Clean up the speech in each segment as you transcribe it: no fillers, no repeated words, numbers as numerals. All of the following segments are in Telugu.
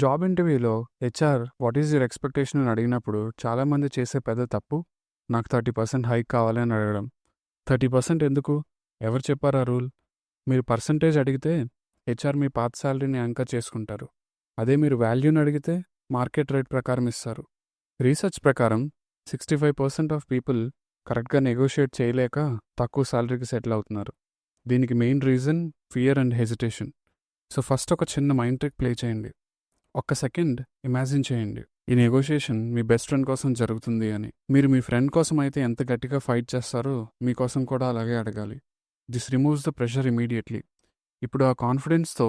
జాబ్ ఇంటర్వ్యూలో HR what is your expectation అని అడిగినప్పుడు చాలామంది చేసే పెద్ద తప్పు నాకు 30% హైక్ కావాలి అని అడగడం. 30% ఎందుకు? ఎవరు చెప్పారు ఆ రూల్? మీరు పర్సంటేజ్ అడిగితే హెచ్ఆర్ మీ పాత శాలరీని యాంకర్ చేసుకుంటారు. అదే మీరు వాల్యూని అడిగితే మార్కెట్ రేట్ ప్రకారం ఇస్తారు. రీసెర్చ్ ప్రకారం 65% ఆఫ్ పీపుల్ కరెక్ట్గా నెగోషియేట్ చేయలేక తక్కువ శాలరీకి సెటిల్ అవుతున్నారు. దీనికి main reason fear and hesitation. So first ఒక చిన్న మైండ్ ట్రిక్ ప్లే చేయండి. ఒక్క సెకండ్ ఇమాజిన్ చేయండి, ఈ నెగోషియేషన్ మీ బెస్ట్ ఫ్రెండ్ కోసం జరుగుతుంది అని. మీరు మీ ఫ్రెండ్ కోసం అయితే ఎంత గట్టిగా ఫైట్ చేస్తారో మీకోసం కూడా అలాగే అడగాలి. This removes the pressure immediately. ఇప్పుడు ఆ కాన్ఫిడెన్స్తో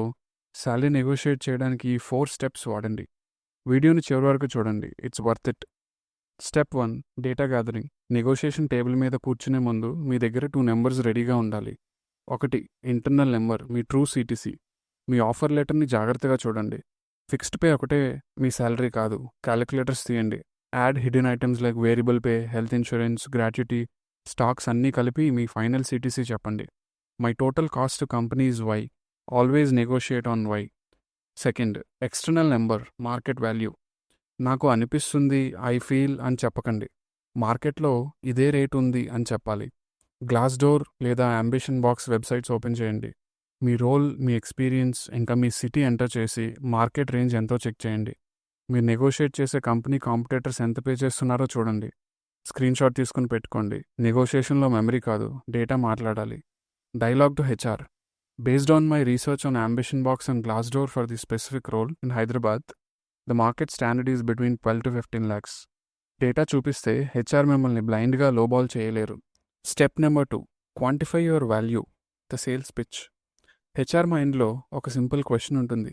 శాలరీ నెగోషియేట్ చేయడానికి ఈ 4 స్టెప్స్ వాడండి. వీడియోని చివరి వరకు చూడండి, it's worth it. Step 1, data gathering. Negotiation table మీద కూర్చునే ముందు మీ దగ్గర 2 నెంబర్స్ రెడీగా ఉండాలి. ఒకటి ఇంటర్నల్ నెంబర్, మీ ట్రూ సిటీసీ. మీ ఆఫర్ లెటర్ని జాగ్రత్తగా చూడండి. ఫిక్స్డ్ పే ఒకటే మీ శాలరీ కాదు, క్యాలిక్యులేటర్స్ తీయండి. Add hidden items like variable pay, health insurance, gratuity, stocks అన్నీ కలిపి మీ ఫైనల్ సిటీసీ చెప్పండి. My total cost to company is Y. Always negotiate on Y. Second, external number, market value. నాకు అనిపిస్తుంది, ఐ ఫీల్ అని చెప్పకండి. మార్కెట్లో ఇదే రేట్ ఉంది అని చెప్పాలి. గ్లాస్ డోర్ లేదా అంబిషన్ బాక్స్ వెబ్సైట్స్ ఓపెన్ చేయండి. మీ రోల్, మీ ఎక్స్పీరియన్స్, ఇంకా మీ సిటీ ఎంటర్ చేసి మార్కెట్ రేంజ్ ఎంతో చెక్ చేయండి. మీరు నెగోషియేట్ చేసే కంపెనీ కాంపిటేటర్స్ ఎంత పే చేస్తున్నారో చూడండి. స్క్రీన్ షాట్ తీసుకుని పెట్టుకోండి. నెగోషియేషన్లో మెమరీ కాదు, డేటా మాట్లాడాలి. Dialogue to HR. Based on my research on AmbitionBox and Glassdoor for the specific role in Hyderabad, the market standard is between 12 to 15 lakhs. Data చూపిస్తే హెచ్ఆర్ మిమ్మల్ని బ్లైండ్గా లోబాల్ చేయలేరు. Step number 2, quantify your value, the sales pitch. HR మైండ్లో ఒక సింపుల్ క్వశ్చన్ ఉంటుంది,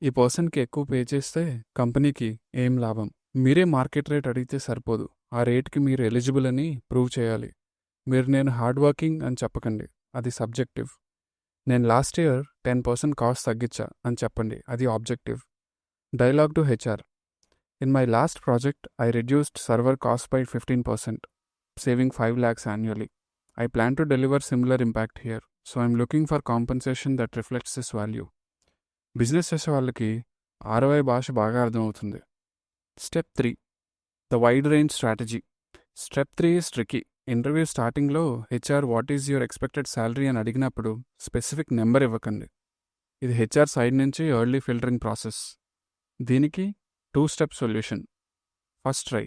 ఈ పర్సన్కి ఎక్కువ పే చేస్తే కంపెనీకి ఏం లాభం? మీరే మార్కెట్ రేట్ అడిగితే సరిపోదు, ఆ రేట్కి మీరు ఎలిజిబుల్ అని ప్రూవ్ చేయాలి. మీరు నేను హార్డ్ వర్కింగ్ అని చెప్పకండి, అది సబ్జెక్టివ్. నేను లాస్ట్ ఇయర్ 10% కాస్ట్ తగ్గించా అని చెప్పండి, అది objective. Dialogue to HR. In my last project I reduced server cost by 15%, saving 5 lakhs annually. I plan to deliver similar impact here, so I'm looking for compensation that reflects this value. Business చేసే వాళ్ళకి ROI భాష బాగా అర్థమవుతుంది. Step 3, the wide range strategy. Step 3 is tricky. Interview స్టార్టింగ్లో HR what is your expected salary అని అడిగినప్పుడు స్పెసిఫిక్ నెంబర్ ఇవ్వకండి. ఇది హెచ్ఆర్ సైడ్ నుంచి ఎర్లీ ఫిల్టరింగ్ ప్రాసెస్. దీనికి 2 స్టెప్ సొల్యూషన్. First try.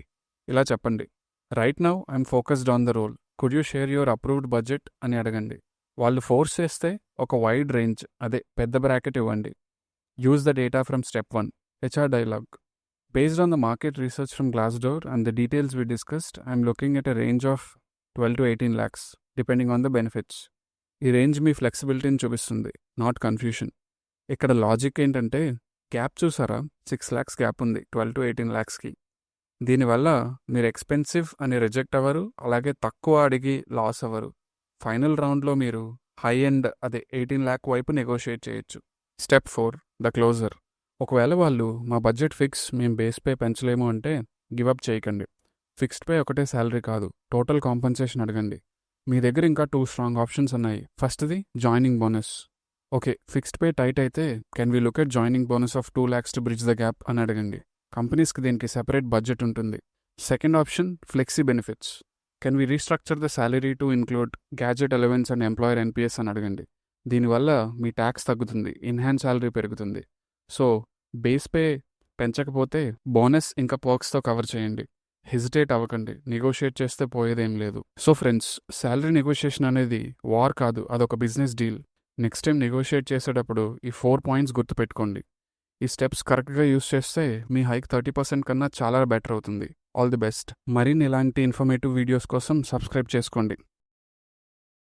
ఇలా చెప్పండి, right now I'm focused on the role, could you share your approved budget అని అడగండి. వాళ్ళు ఫోర్స్ చేస్తే ఒక వైడ్ రేంజ్, అదే పెద్ద బ్రాకెట్ ఇవ్వండి. Use the data from step 1. HR dialogue. Based on the market research from Glassdoor and the details we discussed, I'm looking at a range of 12 to 18 lakhs depending on the benefits. ఈ రేంజ్ మీ ఫ్లెక్సిబిలిటీని చూపిస్తుంది, నాట్ కన్ఫ్యూషన్. ఇక్కడ లాజిక్ ఏంటంటే, గ్యాప్ చూసారా, 6 lakhs గ్యాప్ ఉంది 12 to 18 lakhsకి. దీనివల్ల మీరు ఎక్స్పెన్సివ్ అని రిజెక్ట్ అవ్వరు, అలాగే తక్కువ అడిగి లాస్ అవ్వరు. ఫైనల్ రౌండ్లో మీరు హై ఎండ్, అదే 18 lakh వైపు నెగోషియేట్ చేయొచ్చు. Step 4, the closure. ఒకవేళ వాళ్ళు మా బడ్జెట్ ఫిక్స్, మేము బేస్ పే పెంచలేము అంటే గివప్ చేయకండి. ఫిక్స్డ్ పే ఒకటే శాలరీ కాదు, టోటల్ కాంపన్సేషన్ అడగండి. మీ దగ్గర ఇంకా 2 స్ట్రాంగ్ ఆప్షన్స్ ఉన్నాయి. ఫస్ట్ది joining bonus. Okay, fixed pay tight అయితే can we look at joining bonus of 2 lakhs to bridge the gap అని అడగండి. కంపెనీస్కి దీనికి సెపరేట్ బడ్జెట్ ఉంటుంది. Second option, flexi benefits. Can we restructure the salary to include gadget allowance and employer NPS అని అడగండి. దీనివల్ల మీ ట్యాక్స్ తగ్గుతుంది, ఇన్హాన్స్ శాలరీ పెరుగుతుంది. సో బేస్ పే పెంచకపోతే బోనస్ ఇంకా పర్క్స్తో కవర్ చేయండి. హెజిటేట్ అవ్వకండి, నెగోషియేట్ చేస్తే పోయేదేం లేదు. సో ఫ్రెండ్స్, శాలరీ నెగోషియేషన్ అనేది వార్ కాదు, అదొక business deal. Next time negotiate చేసేటప్పుడు ఈ 4 points గుర్తుపెట్టుకోండి. ఈ స్టెప్స్ కరెక్ట్గా యూస్ చేస్తే మీ హైక్ 30% కన్నా చాలా బెటర్ అవుతుంది. All the best. మరిన్ని ఇలాంటి ఇన్ఫర్మేటివ్ వీడియోస్ కోసం సబ్స్క్రైబ్ చేసుకోండి.